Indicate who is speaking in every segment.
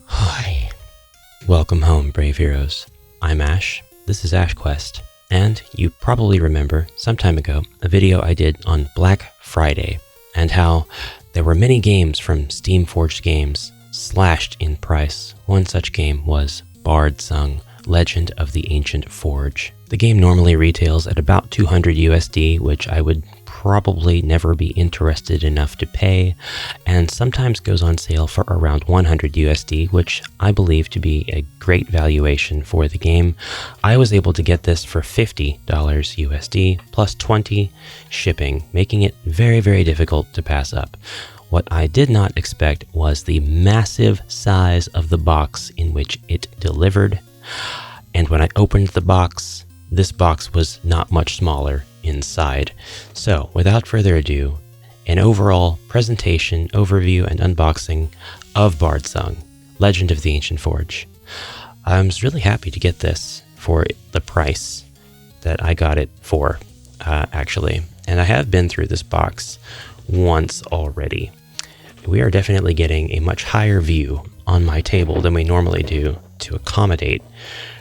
Speaker 1: Hi. Welcome home, brave heroes. I'm Ash. This is AshQuest. And you probably remember, some time ago, a video I did on Black Friday and how there were many games from Steam Forged Games slashed in price. One such game was BARDSUNG, Legend of the Ancient Forge. The game normally retails at about 200 USD, which I would probably never be interested enough to pay, and sometimes goes on sale for around 100 USD, which I believe to be a great valuation for the game. I was able to get this for $50 USD plus 20 shipping, making it very, very difficult to pass up. What I did not expect was the massive size of the box in which it delivered, and when I opened the box, this box was not much smaller inside. So, without further ado, an overall presentation, overview, and unboxing of BARDSUNG, Legend of the Ancient Forge. I was really happy to get this for the price that I got it for, actually. And I have been through this box once already. We are definitely getting a much higher view on my table than we normally do to accommodate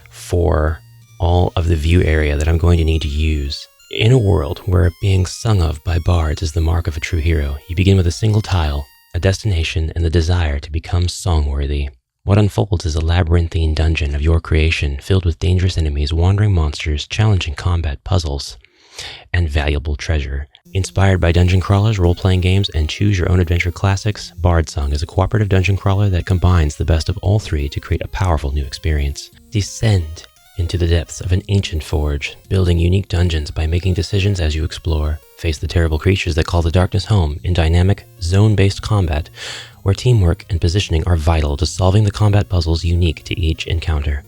Speaker 1: for all of the view area that I'm going to need to use. In a world where being sung of by bards is the mark of a true hero, you begin with a single tile, a destination, and the desire to become songworthy. What unfolds is a labyrinthine dungeon of your creation, filled with dangerous enemies, wandering monsters, challenging combat puzzles, and valuable treasure. Inspired by dungeon crawlers, role-playing games, and choose-your-own-adventure classics, BARDSUNG is a cooperative dungeon crawler that combines the best of all three to create a powerful new experience. Descend into the depths of an ancient forge, building unique dungeons by making decisions as you explore. Face the terrible creatures that call the darkness home in dynamic, zone-based combat, where teamwork and positioning are vital to solving the combat puzzles unique to each encounter.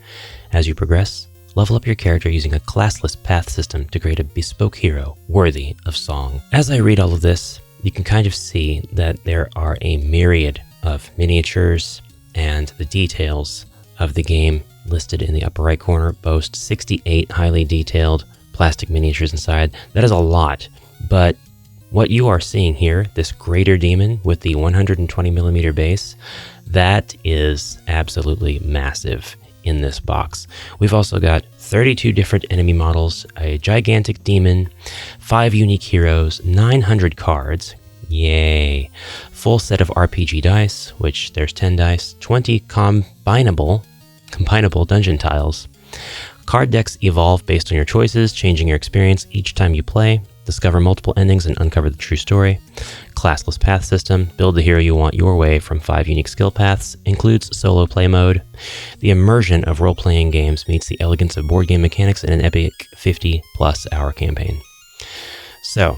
Speaker 1: As you progress, level up your character using a classless path system to create a bespoke hero worthy of song. As I read all of this, you can kind of see that there are a myriad of miniatures, and the details of the game listed in the upper right corner boast 68 highly detailed plastic miniatures inside. That is a lot, but what you are seeing here, this greater demon with the 120mm base, that is absolutely massive in this box. We've also got 32 different enemy models, a gigantic demon, 5 unique heroes, 900 cards, yay, full set of RPG dice, which there's 10 dice, 20 combinable dungeon tiles. Card decks evolve based on your choices, changing your experience each time you play. Discover multiple endings and uncover the true story. Classless path system. Build the hero you want your way from 5 unique skill paths. Includes solo play mode. The immersion of role-playing games meets the elegance of board game mechanics in an epic 50-plus hour campaign. So,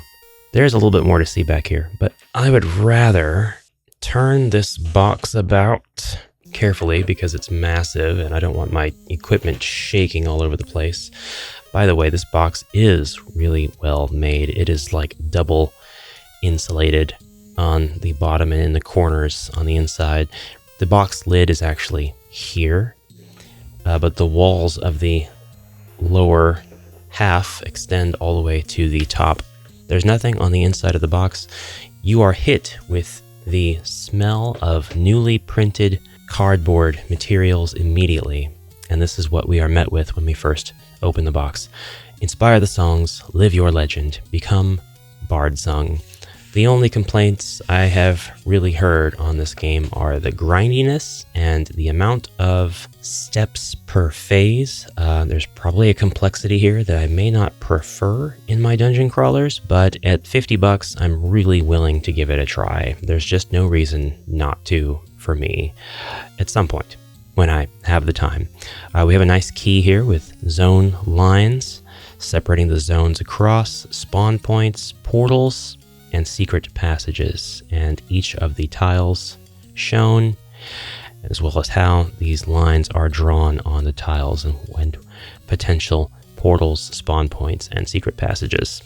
Speaker 1: there's a little bit more to see back here, but I would rather turn this box about carefully because it's massive and I don't want my equipment shaking all over the place. By the way, this box is really well made. It is like double insulated on the bottom and in the corners on the inside. The box lid is actually here, but the walls of the lower half extend all the way to the top. There's nothing on the inside of the box. You are hit with the smell of newly printed cardboard materials immediately, and this is what we are met with when we first open the box. Inspire the songs, live your legend, become BARDSUNG. The only complaints I have really heard on this game are the grindiness and the amount of steps per phase. There's probably a complexity here that I may not prefer in my dungeon crawlers, but at $50, I'm really willing to give it a try. There's just no reason not to for me at some point when I have the time. We have a nice key here with zone lines separating the zones across, spawn points, portals, and secret passages, and each of the tiles shown, as well as how these lines are drawn on the tiles and when potential portals, spawn points, and secret passages.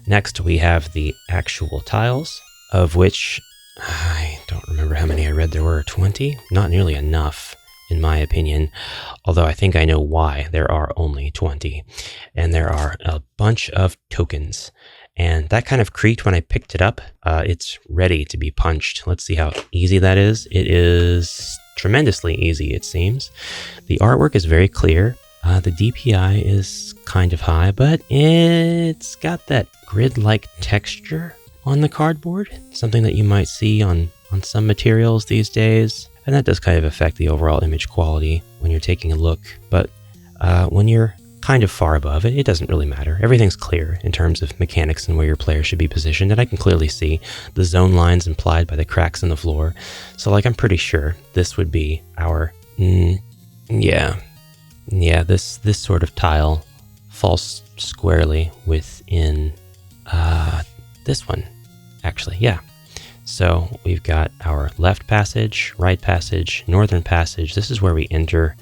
Speaker 1: Next, we have the actual tiles, of which I don't remember how many I read there were. 20? Not nearly enough, in my opinion, although I think I know why there are only 20. And there are a bunch of tokens. And that kind of creaked when I picked it up. It's ready to be punched. Let's see how easy that is. It is tremendously easy, it seems. The artwork is very clear. The DPI is kind of high, but it's got that grid-like texture on the cardboard, something that you might see on some materials these days. And that does kind of affect the overall image quality when you're taking a look. But when you're kind of far above it, it doesn't really matter. Everything's clear in terms of mechanics and where your player should be positioned, and I can clearly see the zone lines implied by the cracks in the floor. So like, I'm pretty sure this would be our, this sort of tile falls squarely within this one, actually, yeah. So we've got our left passage, right passage, northern passage. This is where we enter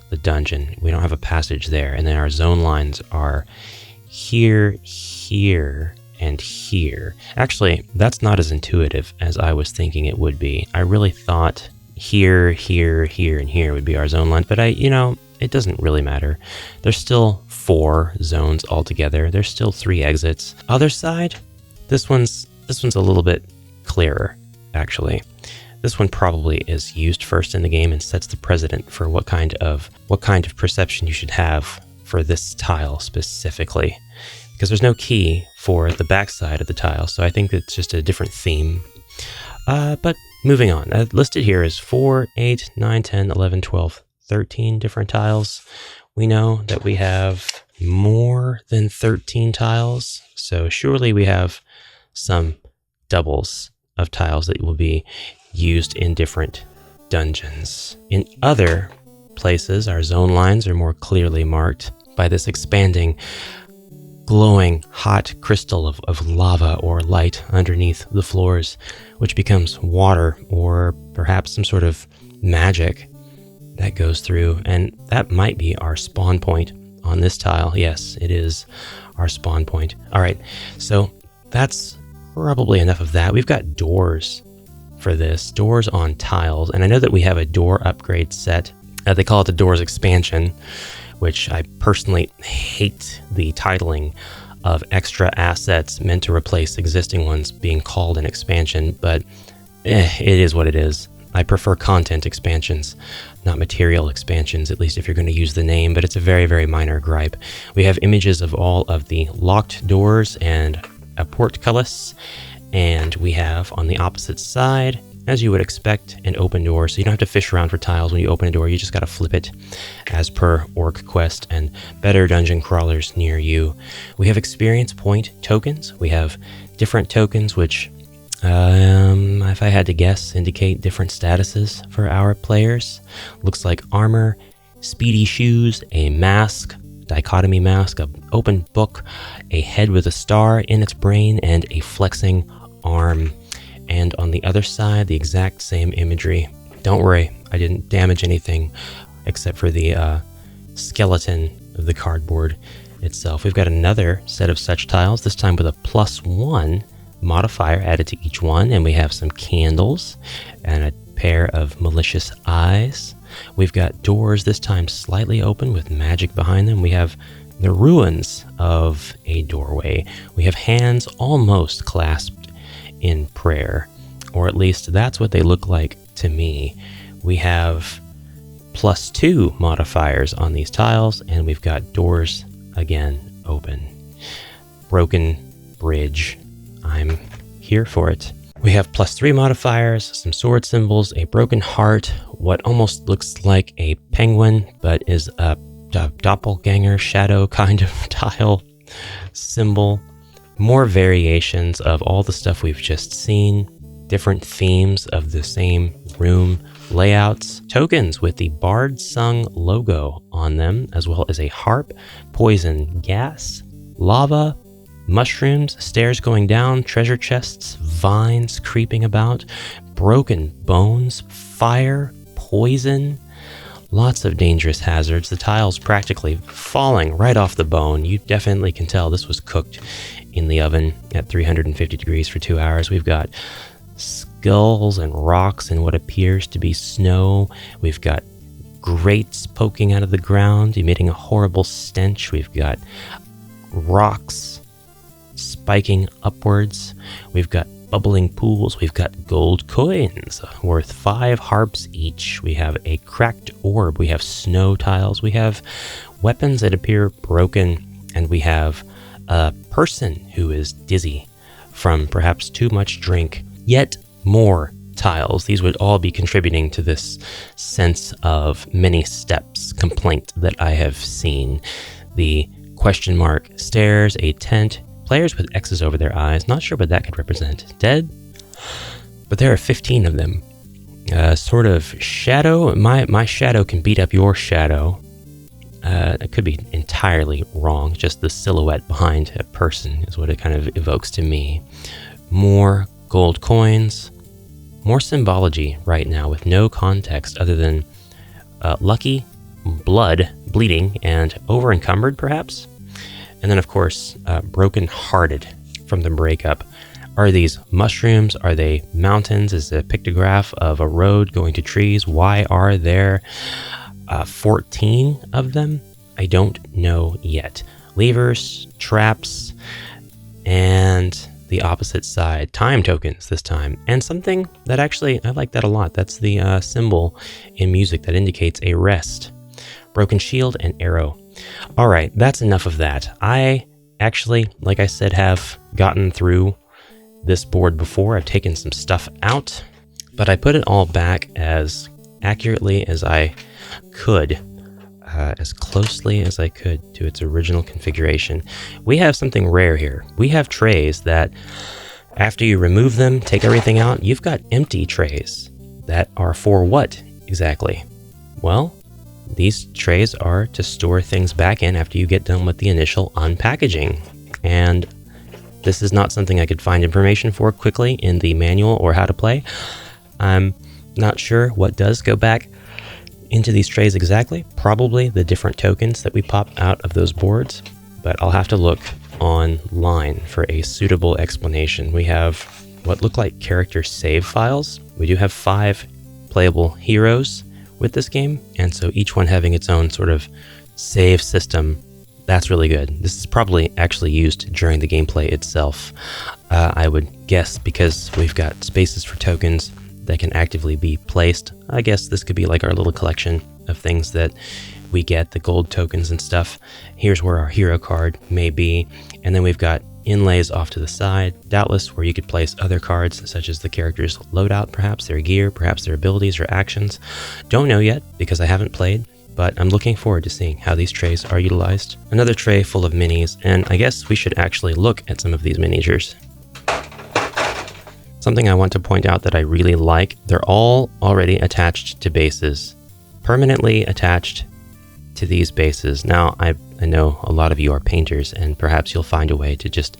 Speaker 1: the dungeon. We don't have a passage there. And then our zone lines are here, here, and here. Actually, that's not as intuitive as I was thinking it would be. I really thought here, here, here, and here would be our zone lines, but it doesn't really matter. There's still 4 zones altogether. There's still 3 exits. Other side, this one's a little bit clearer, actually. This one probably is used first in the game and sets the precedent for what kind of perception you should have for this tile specifically, because there's no key for the backside of the tile, so I think it's just a different theme. But moving on, listed here is 4, 8, 9, 10, 11, 12, 13 different tiles. We know that we have more than 13 tiles, so surely we have some doubles of tiles that will be used in different dungeons. In other places, our zone lines are more clearly marked by this expanding, glowing, hot crystal of lava or light underneath the floors, which becomes water or perhaps some sort of magic that goes through, and that might be our spawn point on this tile. Yes, it is our spawn point. All right, so that's probably enough of that. We've got doors for this, doors on tiles, and I know that we have a door upgrade set. They call it the doors expansion, which I personally hate the titling of extra assets meant to replace existing ones being called an expansion, but it is what it is. I prefer content expansions, not material expansions, at least if you're going to use the name, but it's a very, very minor gripe. We have images of all of the locked doors and a portcullis, and we have on the opposite side, as you would expect, an open door, so you don't have to fish around for tiles when you open a door. You just got to flip it as per Orc Quest and better dungeon crawlers near you. We have experience point tokens. We have different tokens which, if I had to guess, indicate different statuses for our players. Looks like armor, speedy shoes, a mask, dichotomy mask, an open book, a head with a star in its brain, and a flexing arm. And on the other side, the exact same imagery. Don't worry, I didn't damage anything except for the skeleton of the cardboard itself. We've got another set of such tiles, this time with a +1 modifier added to each one, and we have some candles and a pair of malicious eyes. We've got doors, this time slightly open with magic behind them. We have the ruins of a doorway. We have hands almost clasped in prayer, or at least that's what they look like to me. We have +2 modifiers on these tiles, and we've got doors again open. Broken bridge. I'm here for it. We have +3 modifiers, some sword symbols, a broken heart, what almost looks like a penguin, but is a doppelganger shadow kind of tile symbol. More variations of all the stuff we've just seen, different themes of the same room layouts, tokens with the BARDSUNG logo on them, as well as a harp, poison gas, lava, mushrooms, stairs going down, treasure chests, vines creeping about, broken bones, fire, poison, lots of dangerous hazards. The tiles practically falling right off the bone. You definitely can tell this was cooked in the oven at 350 degrees for 2 hours. We've got skulls and rocks and what appears to be snow. We've got grates poking out of the ground, emitting a horrible stench. We've got rocks spiking upwards. We've got bubbling pools. We've got gold coins worth 5 harps each. We have a cracked orb. We have snow tiles. We have weapons that appear broken. And we have a person who is dizzy from perhaps too much drink. Yet more tiles. These would all be contributing to this sense of many steps complaint that I have seen. The question mark stairs, a tent, players with X's over their eyes. Not sure what that could represent. Dead? But there are 15 of them. Sort of shadow. My shadow can beat up your shadow. It could be entirely wrong. Just the silhouette behind a person is what it kind of evokes to me. More gold coins. More symbology right now with no context other than lucky, blood, bleeding, and over-encumbered perhaps. And then of course, broken-hearted from the breakup. Are these mushrooms? Are they mountains? Is it a pictograph of a road going to trees? Why are there 14 of them? I don't know yet. Levers, traps, and the opposite side. Time tokens this time. And something that actually, I like that a lot. That's the symbol in music that indicates a rest. Broken shield and arrow. All right, that's enough of that. I actually, like I said, have gotten through this board before. I've taken some stuff out, but I put it all back as accurately as I could, as closely as I could to its original configuration. We have something rare here. We have trays that, after you remove them, take everything out, you've got empty trays that are for what exactly? Well, these trays are to store things back in after you get done with the initial unpackaging. And this is not something I could find information for quickly in the manual or how to play. I'm not sure what does go back into these trays exactly. Probably the different tokens that we pop out of those boards, but I'll have to look online for a suitable explanation. We have what look like character save files. We do have 5 playable heroes with this game, and so each one having its own sort of save system. That's really good. This is probably actually used during the gameplay itself, I would guess, because we've got spaces for tokens that can actively be placed. I guess this could be like our little collection of things that we get, the gold tokens and stuff. Here's where our hero card may be, and then we've got inlays off to the side, doubtless where you could place other cards, such as the character's loadout, perhaps their gear, perhaps their abilities or actions. Don't know yet, because I haven't played, but I'm looking forward to seeing how these trays are utilized. Another tray full of minis, and I guess we should actually look at some of these miniatures. Something I want to point out that I really like, they're all already attached to bases, permanently attached to these bases. Now, I know a lot of you are painters, and perhaps you'll find a way to just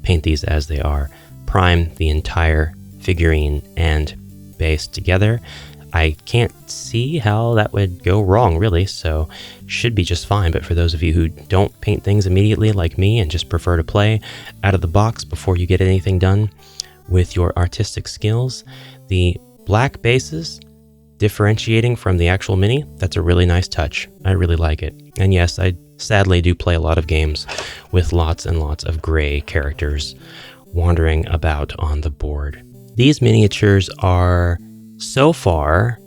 Speaker 1: paint these as they are. Prime the entire figurine and base together. I can't see how that would go wrong, really, so should be just fine. But for those of you who don't paint things immediately like me and just prefer to play out of the box before you get anything done with your artistic skills, the black bases differentiating from the actual mini, that's a really nice touch. I really like it. And yes, I sadly do play a lot of games with lots and lots of gray characters wandering about on the board. These miniatures are, so far,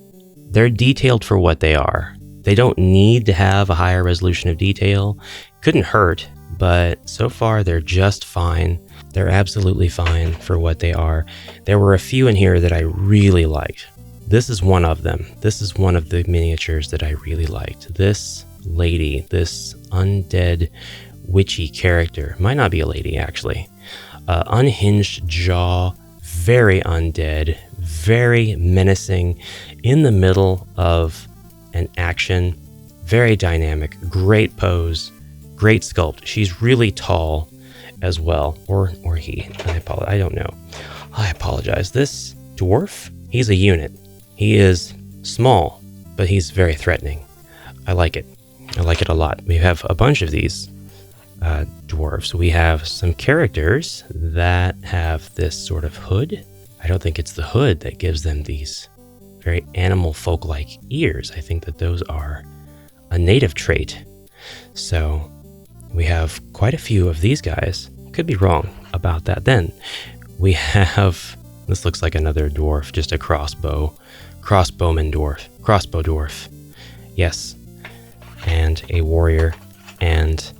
Speaker 1: they're detailed for what they are. They don't need to have a higher resolution of detail. Couldn't hurt, but so far they're just fine. They're absolutely fine for what they are. There were a few in here that I really liked. This is one of them. This is one of the miniatures that I really liked. This lady, this undead witchy character, might not be a lady actually. Unhinged jaw, very undead, very menacing, in the middle of an action, very dynamic, great pose, great sculpt. She's really tall as well, or he. I don't know. I apologize. This dwarf, he's a unit. He is small, but he's very threatening. I like it. I like it a lot. We have a bunch of these dwarves. We have some characters that have this sort of hood. I don't think it's the hood that gives them these very animal folk-like ears. I think that those are a native trait. So we have quite a few of these guys. Could be wrong. A about that. Then we have, this looks like another dwarf, just a crossbow dwarf. Yes, and a warrior, and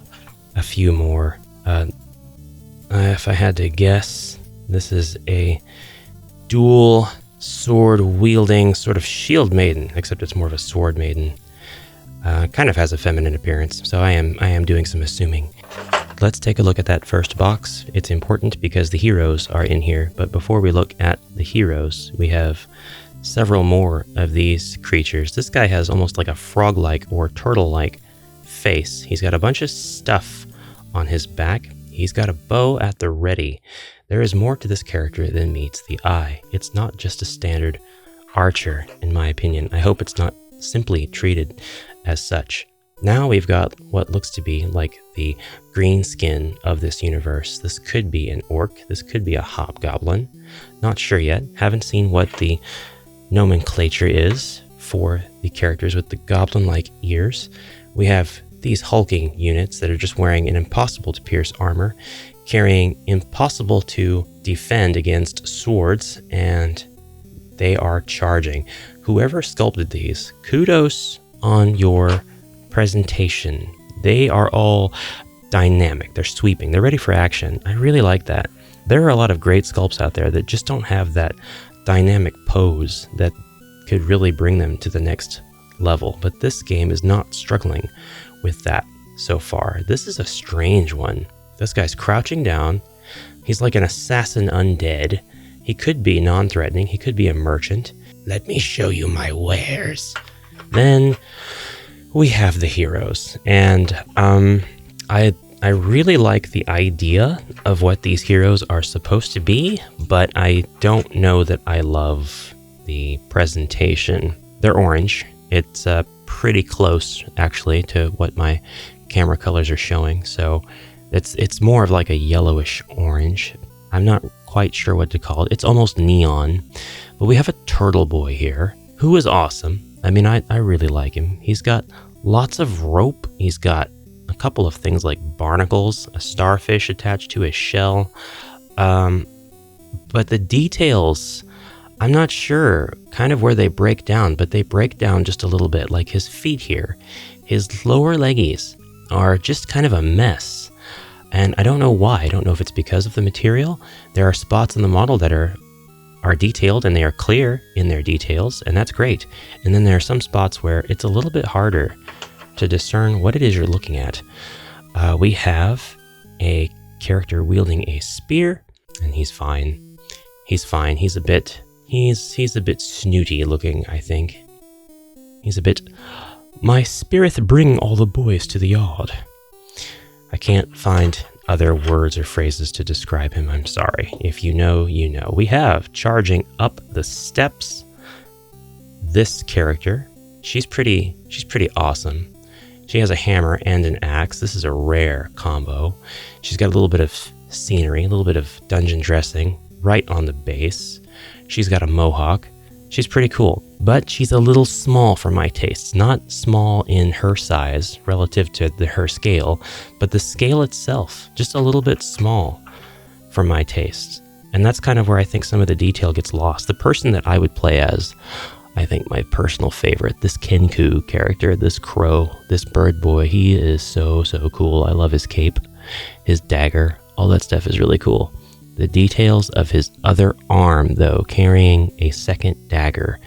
Speaker 1: a few more. If I had to guess, this is a dual sword wielding sort of shield maiden, except it's more of a sword maiden. Kind of has a feminine appearance, so I am doing some assuming. Let's take a look at that first box. It's important because the heroes are in here, but before we look at the heroes, we have several more of these creatures. This guy has almost like a frog-like or turtle-like face. He's got a bunch of stuff on his back. He's got a bow at the ready. There is more to this character than meets the eye. It's not just a standard archer, in my opinion. I hope it's not simply treated as such. Now we've got what looks to be like the green skin of this universe. This could be an orc. This could be a hobgoblin. Not sure yet. Haven't seen what the nomenclature is for the characters with the goblin-like ears. We have these hulking units that are just wearing an impossible to pierce armor, carrying impossible to defend against swords, and they are charging. Whoever sculpted these, kudos on your presentation. They are all dynamic. They're sweeping. They're ready for action. I really like that. There are a lot of great sculpts out there that just don't have that dynamic pose that could really bring them to the next level. But this game is not struggling with that so far. This is a strange one. This guy's crouching down. He's like an assassin undead. He could be non-threatening. He could be a merchant. Let me show you my wares. Then we have the heroes. And I really like the idea of what these heroes are supposed to be, but I don't know that I love the presentation. They're orange. It's pretty close, actually, to what my camera colors are showing. So it's more of like a yellowish orange. I'm not quite sure what to call it. It's almost neon. But we have a turtle boy here who is awesome. I mean, I really like him. He's got lots of rope. He's got a couple of things like barnacles, a starfish attached to his shell. But the details, I'm not sure kind of where they break down, but they break down just a little bit, like his feet here. His lower leggies are just kind of a mess. And I don't know why. I don't know if it's because of the material. There are spots in the model that are detailed and they are clear in their details, and that's great. And then there are some spots where it's a little bit harder to discern what it is you're looking at. We have a character wielding a spear, and he's fine. He's fine. He's a bit snooty looking, I think. He's a bit, my spirit bring all the boys to the yard. I can't find other words or phrases to describe him. I'm sorry. If you know, you know. We have charging up the steps. This character, she's pretty awesome. She has a hammer and an axe. This is a rare combo. She's got a little bit of scenery, a little bit of dungeon dressing right on the base. She's got a mohawk. She's pretty cool, but she's a little small for my tastes. Not small in her size relative to her scale, but the scale itself, just a little bit small for my tastes. And that's kind of where I think some of the detail gets lost. The person that I would play as, I think my personal favorite, this Kenku character, this crow, this bird boy, he is so cool. I love his cape, his dagger, all that stuff is really cool. The details of his other arm, though, carrying a second dagger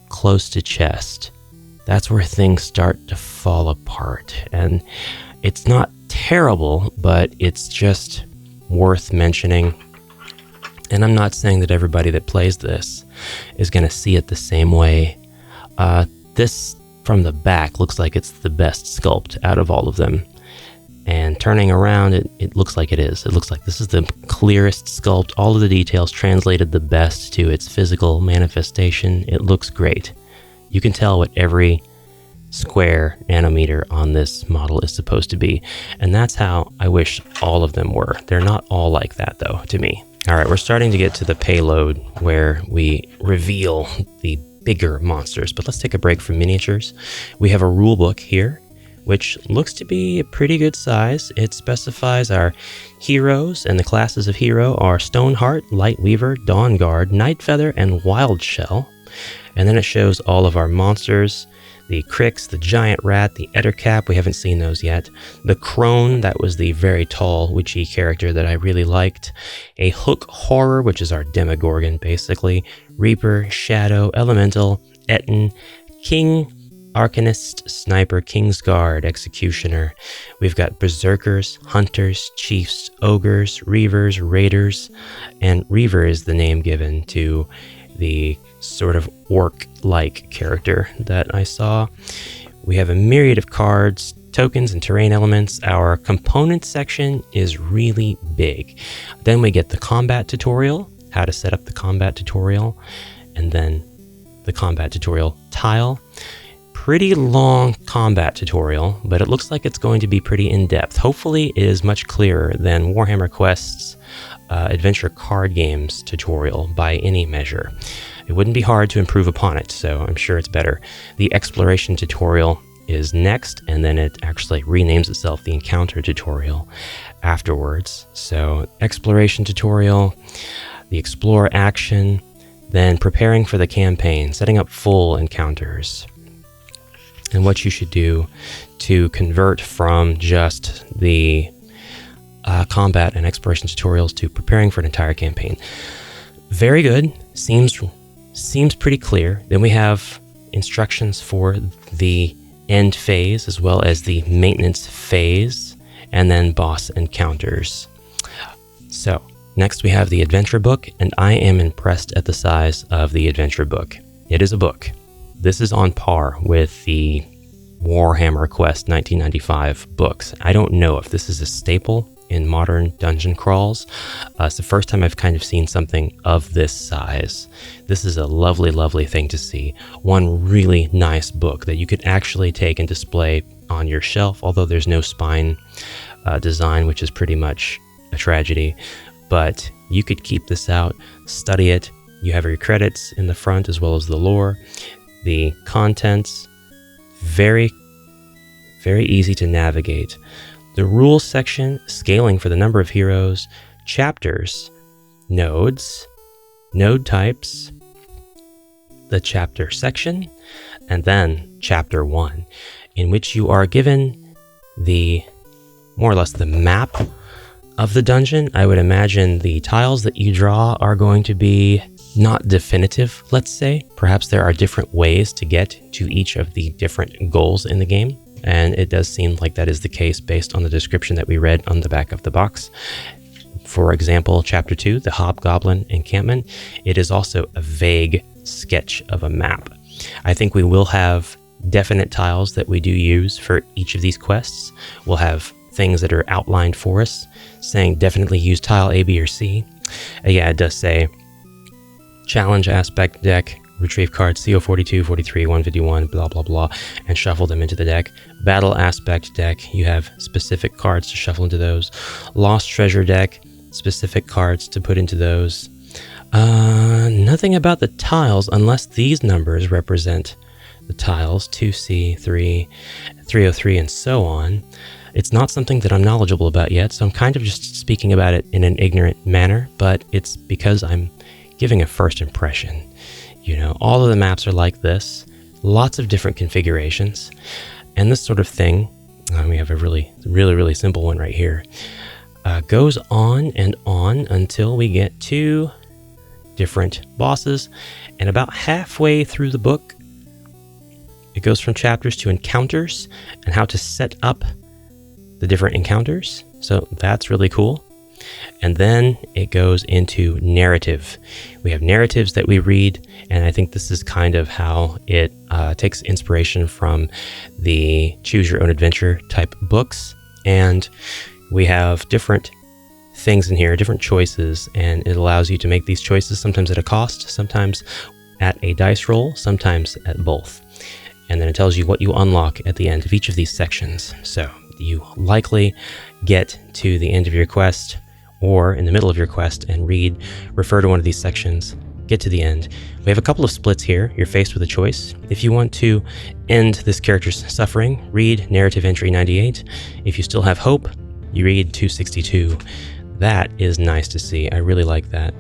Speaker 1: close to chest, that's where things start to fall apart. And it's not terrible, but it's just worth mentioning. And I'm not saying that everybody that plays this is going to see it the same way. This, from the back, looks like it's the best sculpt out of all of them. And turning around, it looks like it is. It looks like this is the clearest sculpt. All of the details translated the best to its physical manifestation. It looks great. You can tell what every square nanometer on this model is supposed to be. And that's how I wish all of them were. They're not all like that, though, to me. All right, we're starting to get to the payload where we reveal the bigger monsters. But let's take a break from miniatures. We have a rule book here. which looks to be a pretty good size. It specifies our heroes, and the classes of hero are Stoneheart, Lightweaver, Dawnguard, Nightfeather, and Wildshell. And then it shows all of our monsters, the Crix, the Giant Rat, the Ettercap, we haven't seen those yet, the Crone, that was the very tall witchy character that I really liked, a Hook Horror, which is our Demogorgon basically, Reaper, Shadow, Elemental, Etten, King, Arcanist, Sniper, Kingsguard, Executioner. We've got Berserkers, Hunters, Chiefs, Ogres, Reavers, Raiders, and Reaver is the name given to the sort of orc-like character that I saw. We have a myriad of cards, tokens, and terrain elements. Our component section is really big. Then we get the combat tutorial, how to set up the combat tutorial, and then the combat tutorial tile. Pretty long combat tutorial, but it looks like it's going to be pretty in-depth. Hopefully it is much clearer than Warhammer Quest's adventure card games tutorial by any measure. It wouldn't be hard to improve upon it, so I'm sure it's better. The exploration tutorial is next, and then it actually renames itself the encounter tutorial afterwards. So exploration tutorial, the explore action, then preparing for the campaign, setting up full encounters, and what you should do to convert from just the combat and exploration tutorials to preparing for an entire campaign. Very good. Seems pretty clear. Then we have instructions for the end phase as well as the maintenance phase, and then boss encounters. So next we have the adventure book, and I am impressed at the size of the adventure book. It is a book. This is on par with the Warhammer Quest 1995 books. I don't know if this is a staple in modern dungeon crawls. It's the first time I've kind of seen something of this size. This is a lovely, lovely thing to see. One really nice book that you could actually take and display on your shelf, although there's no spine design, which is pretty much a tragedy. But you could keep this out, study it. You have your credits in the front as well as the lore. The contents, very, very easy to navigate. The rules section, scaling for the number of heroes, chapters, nodes, node types, the chapter section, and then chapter 1, in which you are given the, more or less the map of the dungeon. I would imagine the tiles that you draw are going to be not definitive, let's say. Perhaps there are different ways to get to each of the different goals in the game. And it does seem like that is the case based on the description that we read on the back of the box. For example, Chapter 2, the Hobgoblin Encampment, it is also a vague sketch of a map. I think we will have definite tiles that we do use for each of these quests. We'll have things that are outlined for us, saying definitely use tile A, B, or C. Yeah, it does say challenge aspect deck, retrieve cards CO42, 43, 151, blah, blah, blah, and shuffle them into the deck. Battle aspect deck, you have specific cards to shuffle into those. Lost treasure deck, specific cards to put into those. Nothing about the tiles unless these numbers represent the tiles, 2C, 3, 303, and so on. It's not something that I'm knowledgeable about yet, so I'm kind of just speaking about it in an ignorant manner, but it's because I'm giving a first impression. You know, all of the maps are like this, lots of different configurations, and this sort of thing, we have a really simple one right here, goes on and on until we get to different bosses, and about halfway through the book, it goes from chapters to encounters and how to set up the different encounters, so that's really cool. And then it goes into narrative. We have narratives that we read, and I think this is kind of how it takes inspiration from the Choose Your Own Adventure type books. And we have different things in here, different choices, and it allows you to make these choices sometimes at a cost, sometimes at a dice roll, sometimes at both. And then it tells you what you unlock at the end of each of these sections. So you likely get to the end of your quest or in the middle of your quest and refer to one of these sections, get to the end. We have a couple of splits here. You're faced with a choice. If you want to end this character's suffering, read narrative entry 98. If you still have hope, you read 262. That is nice to see. I really like that.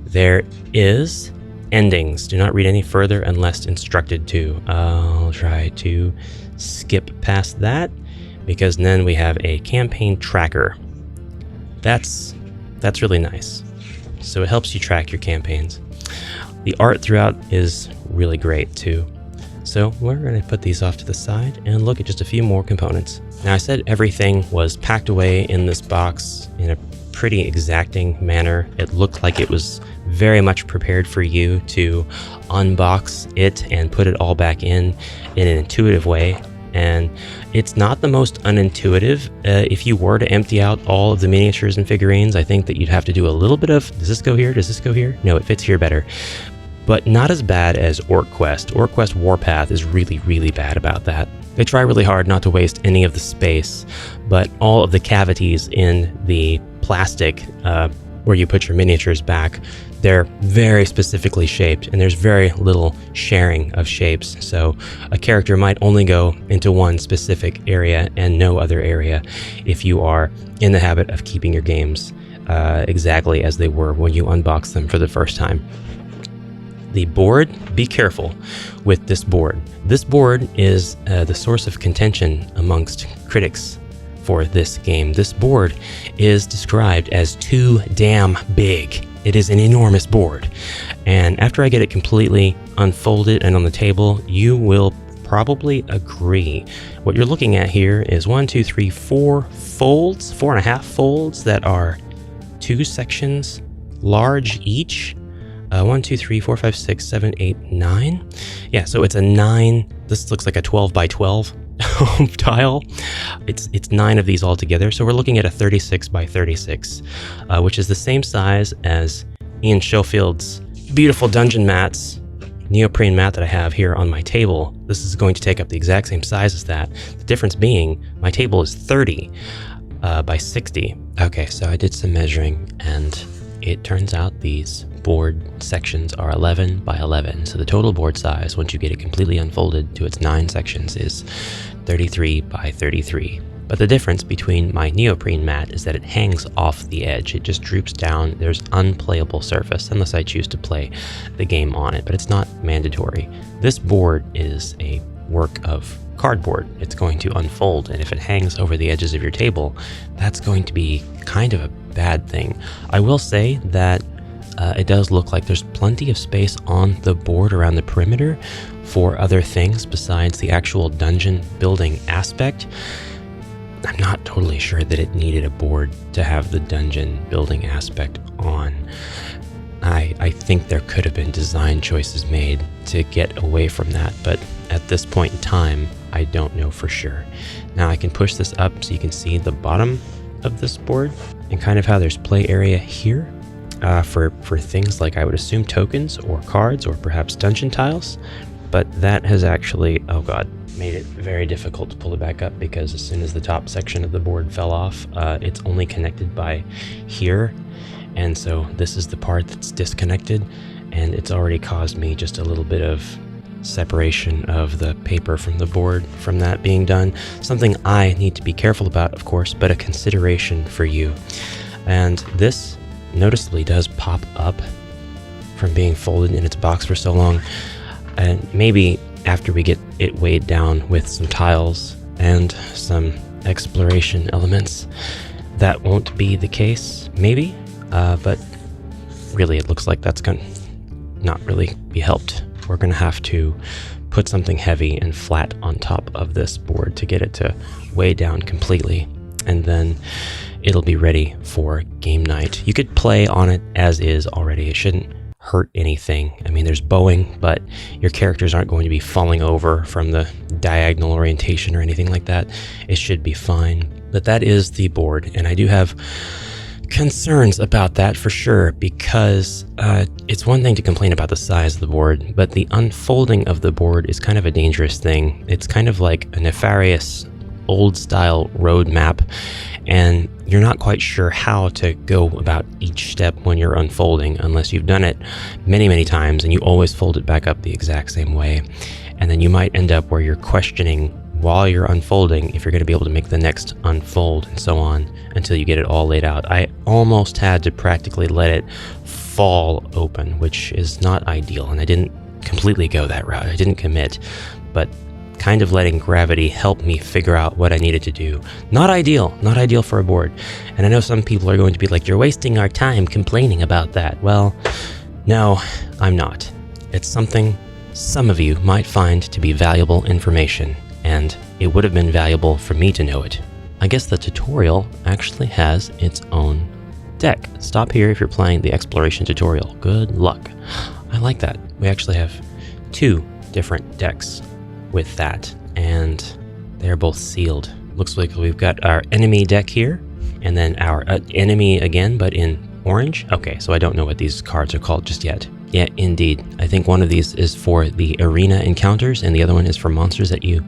Speaker 1: There is endings. Do not read any further unless instructed to. I'll try to skip past that because then we have a campaign tracker. That's really nice. So it helps you track your campaigns. The art throughout is really great too. So we're going to put these off to the side and look at just a few more components. Now I said everything was packed away in this box in a pretty exacting manner. It looked like it was very much prepared for you to unbox it and put it all back in an intuitive way. And it's not the most unintuitive. If you were to empty out all of the miniatures and figurines, I think that you'd have to do a little bit of, does this go here? Does this go here? No, it fits here better. But not as bad as OrcQuest. OrcQuest Warpath is really, really bad about that. They try really hard not to waste any of the space, but all of the cavities in the plastic where you put your miniatures back, they're very specifically shaped, and there's very little sharing of shapes. So a character might only go into one specific area and no other area if you are in the habit of keeping your games exactly as they were when you unboxed them for the first time. The board, be careful with this board. This board is the source of contention amongst critics for this game. This board is described as too damn big. It is an enormous board. And after I get it completely unfolded and on the table, you will probably agree. What you're looking at here is 1, 2, 3, 4 folds, 4.5 folds that are 2 sections large each. 1, 2, 3, 4, 5, 6, 7, 8, 9. Yeah, so it's a 9. This looks like a 12 by 12 tile. It's 9 of these all together. So we're looking at a 36 by 36, which is the same size as Ian Schofield's beautiful dungeon mats, neoprene mat that I have here on my table. This is going to take up the exact same size as that. The difference being my table is 30 by 60. Okay, so I did some measuring and it turns out these board sections are 11 by 11. So the total board size, once you get it completely unfolded to its 9 sections, is 33 by 33. But the difference between my neoprene mat is that it hangs off the edge. It just droops down. There's unplayable surface unless I choose to play the game on it, but it's not mandatory. This board is a work of cardboard. It's going to unfold, and if it hangs over the edges of your table, that's going to be kind of a bad thing. I will say that it does look like there's plenty of space on the board around the perimeter for other things besides the actual dungeon building aspect. I'm not totally sure that it needed a board to have the dungeon building aspect on. I think there could have been design choices made to get away from that, but at this point in time, I don't know for sure. Now I can push this up so you can see the bottom of this board and kind of how there's play area here. For things like, I would assume, tokens or cards or perhaps dungeon tiles, but that has actually, oh god, made it very difficult to pull it back up because as soon as the top section of the board fell off, it's only connected by here, and so this is the part that's disconnected, and it's already caused me just a little bit of separation of the paper from the board from that being done. Something I need to be careful about, of course, but a consideration for you. And this noticeably does pop up from being folded in its box for so long, and maybe after we get it weighed down with some tiles and some exploration elements, that won't be the case, maybe, but really it looks like that's going to not really be helped. We're going to have to put something heavy and flat on top of this board to get it to weigh down completely, and then it'll be ready for game night. You could play on it as is already. It shouldn't hurt anything. I mean, there's bowing, but your characters aren't going to be falling over from the diagonal orientation or anything like that. It should be fine. But that is the board, and I do have concerns about that for sure, because it's one thing to complain about the size of the board, but the unfolding of the board is kind of a dangerous thing. It's kind of like a nefarious old style road map, and you're not quite sure how to go about each step when you're unfolding unless you've done it many, many times and you always fold it back up the exact same way. And then you might end up where you're questioning while you're unfolding if you're going to be able to make the next unfold and so on until you get it all laid out. I almost had to practically let it fall open, which is not ideal, and I didn't completely go that route. I didn't commit, but kind of letting gravity help me figure out what I needed to do. Not ideal for a board. And I know some people are going to be like, you're wasting our time complaining about that. Well, no, I'm not. It's something some of you might find to be valuable information, and it would have been valuable for me to know it. I guess the tutorial actually has its own deck. Stop here if you're playing the exploration tutorial. Good luck. I like that. We actually have 2 different decks with that, and they're both sealed. Looks like we've got our enemy deck here, and then our enemy again, but in orange. Okay, so I don't know what these cards are called just yet. Yeah, indeed. I think one of these is for the arena encounters, and the other one is for monsters that you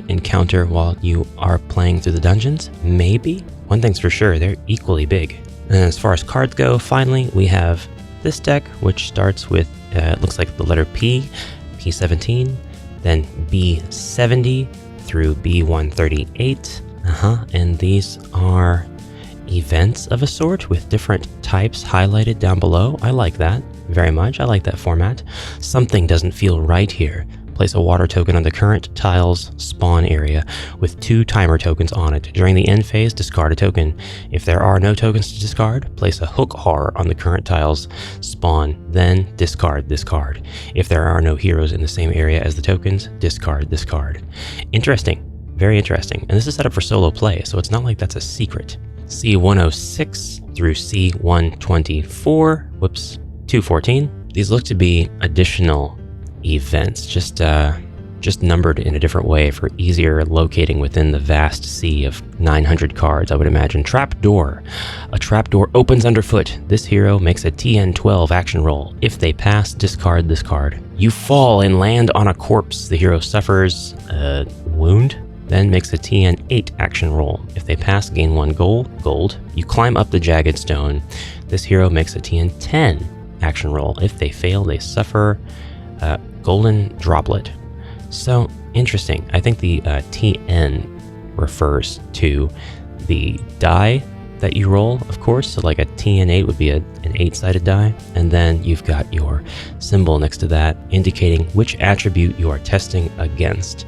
Speaker 1: encounter while you are playing through the dungeons. Maybe? One thing's for sure, they're equally big. And as far as cards go, finally, we have this deck, which starts with, it looks like the letter P, P17, then B70 through B138. And these are events of a sort with different types highlighted down below. I like that very much. I like that format. Something doesn't feel right here. Place a water token on the current tile's spawn area with 2 timer tokens on it. During the end phase, discard a token. If there are no tokens to discard, place a hook horror on the current tile's spawn, then discard this card. If there are no heroes in the same area as the tokens, discard this card. Interesting. Very interesting. And this is set up for solo play, so it's not like that's a secret. C106 through C124, 214. These look to be additional events, just numbered in a different way for easier locating within the vast sea of 900 cards, I would imagine. Trapdoor. A trapdoor opens underfoot. This hero makes a TN12 action roll. If they pass, discard this card. You fall and land on a corpse. The hero suffers a wound, then makes a TN8 action roll. If they pass, gain 1 gold. You climb up the jagged stone. This hero makes a TN10 action roll. If they fail, they suffer a golden droplet. So interesting. I think the TN refers to the die that you roll, of course. So like a TN8 would be an 8-sided die. And then you've got your symbol next to that indicating which attribute you are testing against.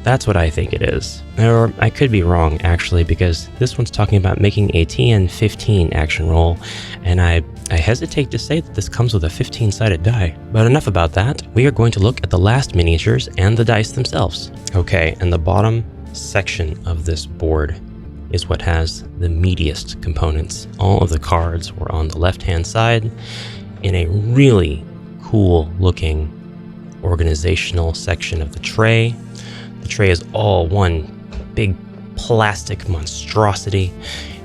Speaker 1: That's what I think it is. Or I could be wrong, actually, because this one's talking about making a TN15 action roll, and I hesitate to say that this comes with a 15-sided die. But enough about that. We are going to look at the last miniatures and the dice themselves. Okay, and the bottom section of this board is what has the meatiest components. All of the cards were on the left-hand side in a really cool-looking organizational section of the tray. The tray is all one big plastic monstrosity.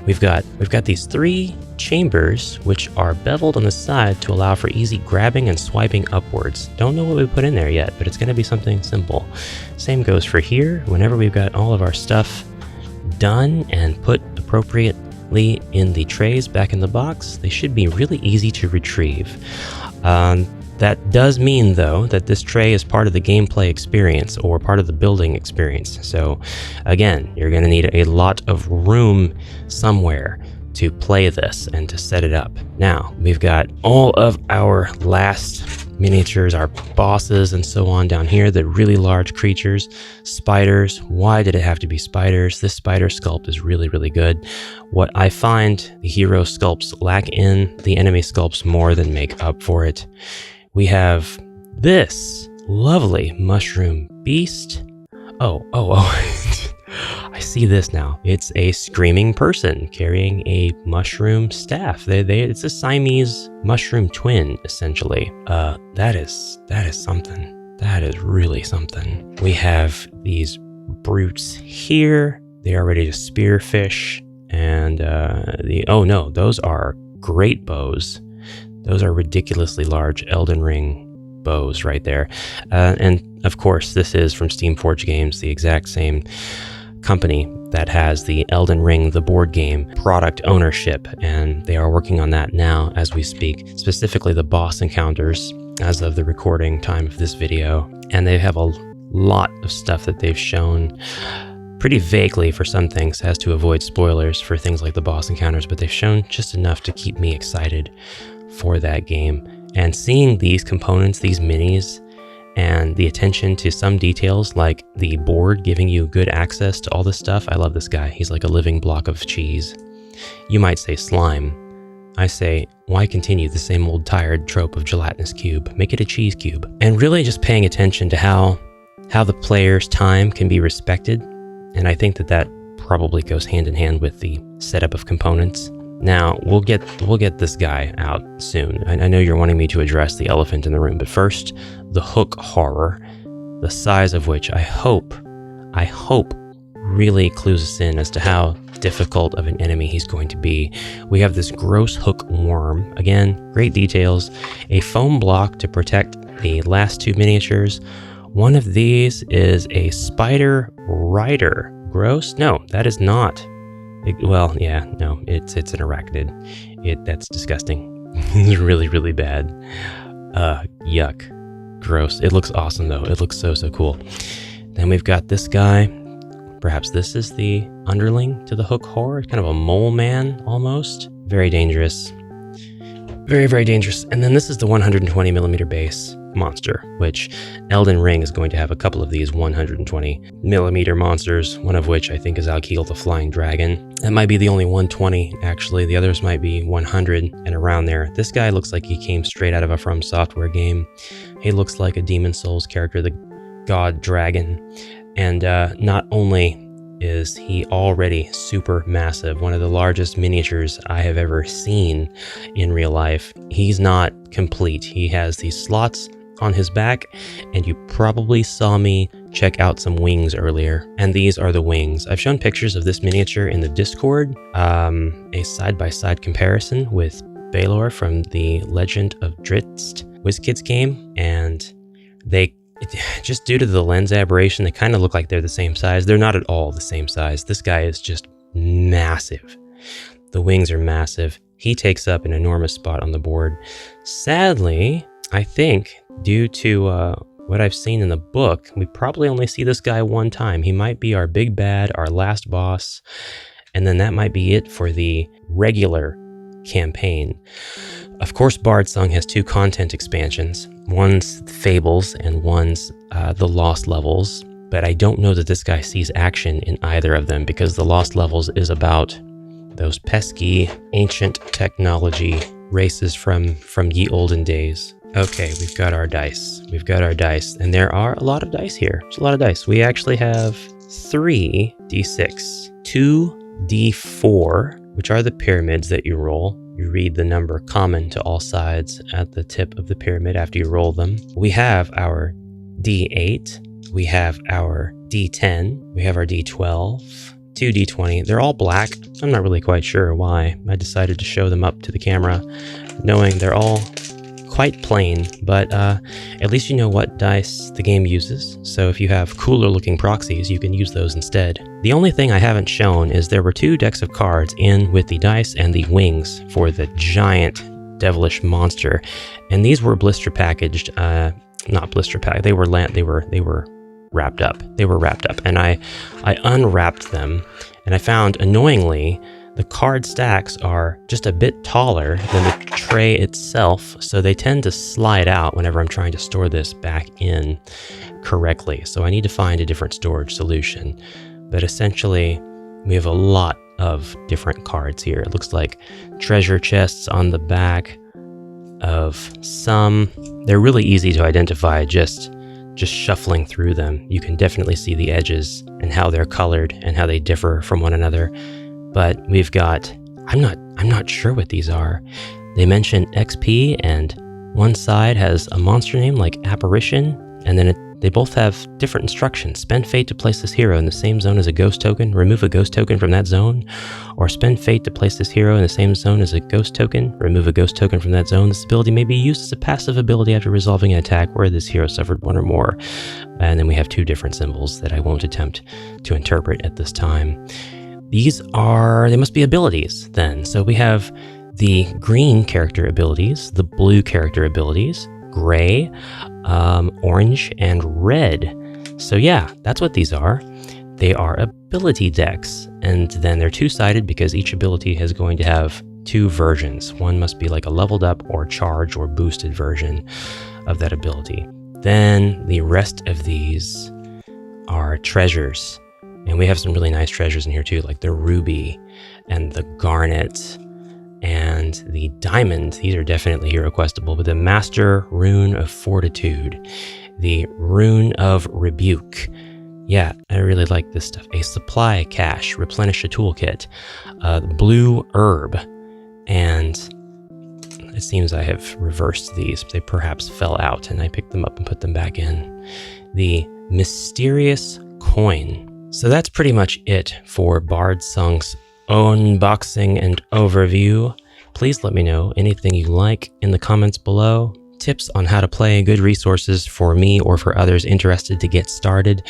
Speaker 1: We've got these 3 chambers which are beveled on the side to allow for easy grabbing and swiping upwards. Don't know what we put in there yet, but it's going to be something simple. Same goes for here. Whenever we've got all of our stuff done and put appropriately in the trays back in the box, they should be really easy to retrieve. That does mean, though, that this tray is part of the gameplay experience or part of the building experience. So, again, you're going to need a lot of room somewhere to play this and to set it up. Now, we've got all of our last miniatures, our bosses and so on down here, the really large creatures, spiders. Why did it have to be spiders? This spider sculpt is really, really good. What I find the hero sculpts lack in, the enemy sculpts more than make up for it. We have this lovely mushroom beast. Oh. I see this now. It's a screaming person carrying a mushroom staff. It's a Siamese mushroom twin, essentially. That is something. That is really something. We have these brutes here. They are ready to spearfish. And those are great bows. Those are ridiculously large Elden Ring bows right there. And of course, this is from Steamforged Games, the exact same company that has the Elden Ring, the board game, product ownership, and they are working on that now as we speak, specifically the boss encounters as of the recording time of this video. And they have a lot of stuff that they've shown pretty vaguely for some things as to avoid spoilers for things like the boss encounters, but they've shown just enough to keep me excited for that game. And seeing these components, these minis, and the attention to some details like the board giving you good access to all this stuff. I love this guy. He's like a living block of cheese. You might say slime. I say, why continue the same old tired trope of gelatinous cube? Make it a cheese cube. And really just paying attention to how the player's time can be respected. And I think that probably goes hand in hand with the setup of components. Now, we'll get this guy out soon. I know you're wanting me to address the elephant in the room, but first, the hook horror, the size of which I hope really clues us in as to how difficult of an enemy he's going to be. We have this gross hook worm. Again, great details. A foam block to protect the last two miniatures. One of these is a spider rider. Gross? No, that is not. It's an arachnid. That's disgusting. It's really, really bad. Yuck. Gross. It looks awesome though. It looks so cool. Then we've got this guy. Perhaps this is the underling to the hook horror. Kind of a mole man almost. Very dangerous. Very, very dangerous. And then this is the 120 millimeter base monster, which Elden Ring is going to have a couple of these 120 millimeter monsters, one of which I think is Alkiel the Flying Dragon. That might be the only 120, actually. The others might be 100 and around there. This guy looks like he came straight out of a From Software game. He looks like a Demon Souls character, the god dragon. And not only is he already super massive, one of the largest miniatures I have ever seen in real life, he's not complete. He has these slots on his back, and you probably saw me check out some wings earlier, and these are the wings. I've shown pictures of this miniature in the Discord, a side-by-side comparison with Balor from the Legend of Drizzt WizKids game, and just due to the lens aberration, they kind of look like they're the same size. They're not at all the same size. This guy is just massive. The wings are massive. He takes up an enormous spot on the board. Sadly, I think due to what I've seen in the book, we probably only see this guy one time. He might be our big bad, our last boss, and then that might be it for the regular campaign. Of course, BARDSUNG has two content expansions. One's Fables and one's the Lost Levels, but I don't know that this guy sees action in either of them because the Lost Levels is about those pesky ancient technology races from ye olden days. Okay, we've got our dice. And there are a lot of dice here. There's a lot of dice. We actually have 3 d6, 2 d4, which are the pyramids that you roll. You read the number common to all sides at the tip of the pyramid after you roll them. We have our d8, we have our d10, we have our d12, 2 d20. They're all black. I'm not really quite sure why I decided to show them up to the camera, knowing they're all quite plain, but at least you know what dice the game uses. So if you have cooler looking proxies, you can use those instead. The only thing I haven't shown is there were 2 decks of cards in with the dice and the wings for the giant devilish monster, and these were blister packaged. Not blister packed. They were wrapped up. And I unwrapped them, and I found, annoyingly, the card stacks are just a bit taller than the tray itself, so they tend to slide out whenever I'm trying to store this back in correctly. So I need to find a different storage solution. But essentially, we have a lot of different cards here. It looks like treasure chests on the back of some. They're really easy to identify just shuffling through them. You can definitely see the edges and how they're colored and how they differ from one another. But we've got, I'm not sure what these are. They mention XP, and one side has a monster name like Apparition, and then it They both have different instructions. Spend fate to place this hero in the same zone as a ghost token, remove a ghost token from that zone, or spend fate to place this hero in the same zone as a ghost token, remove a ghost token from that zone. This ability may be used as a passive ability after resolving an attack where this hero suffered one or more. And then we have two different symbols that I won't attempt to interpret at this time. They must be abilities then. So we have the green character abilities, the blue character abilities, gray, orange, and red. So yeah, that's what these are. They are ability decks, and then they're two-sided because each ability is going to have two versions. One must be like a leveled up or charged or boosted version of that ability. Then the rest of these are treasures, and we have some really nice treasures in here too, like the ruby and the garnet and the diamond. These are definitely hero questable, but the Master Rune of Fortitude, the Rune of Rebuke. Yeah, I really like this stuff. A supply cache, replenish a toolkit, blue herb, and it seems I have reversed these. They perhaps fell out and I picked them up and put them back in. The mysterious coin. So that's pretty much it for BARDSUNG's unboxing and overview. Please let me know anything you like in the comments below. Tips on how to play, good resources for me or for others interested to get started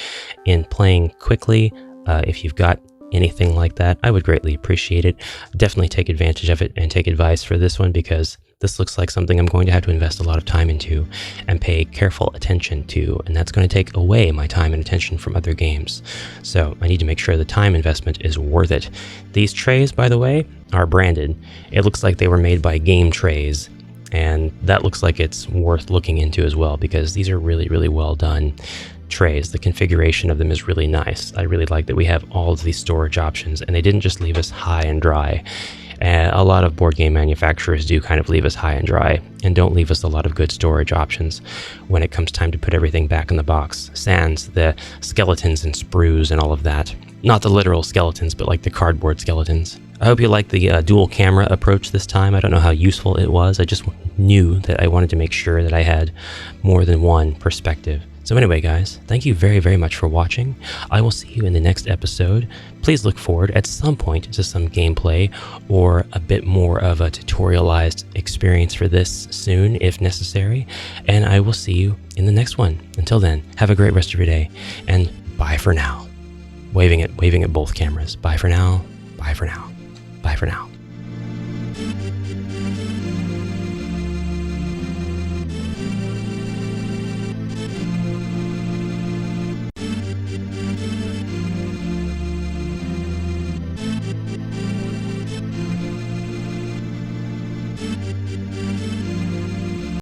Speaker 1: in playing quickly. If you've got anything like that, I would greatly appreciate it. Definitely take advantage of it and take advice for this one, because this looks like something I'm going to have to invest a lot of time into and pay careful attention to, and that's going to take away my time and attention from other games. So I need to make sure the time investment is worth it. These trays, by the way, are branded. It looks like they were made by Game Trays, and that looks like it's worth looking into as well, because these are really, really well done trays. The configuration of them is really nice. I really like that we have all of these storage options, and they didn't just leave us high and dry. A lot of board game manufacturers do kind of leave us high and dry and don't leave us a lot of good storage options when it comes time to put everything back in the box. Sans the skeletons and sprues and all of that. Not the literal skeletons, but like the cardboard skeletons. I hope you like the dual camera approach this time. I don't know how useful it was. I just knew that I wanted to make sure that I had more than one perspective. So anyway, guys, thank you very, very much for watching. I will see you in the next episode. Please look forward at some point to some gameplay or a bit more of a tutorialized experience for this soon, if necessary. And I will see you in the next one. Until then, have a great rest of your day, and bye for now. Waving at both cameras. Bye for now. Bye for now. Bye for now.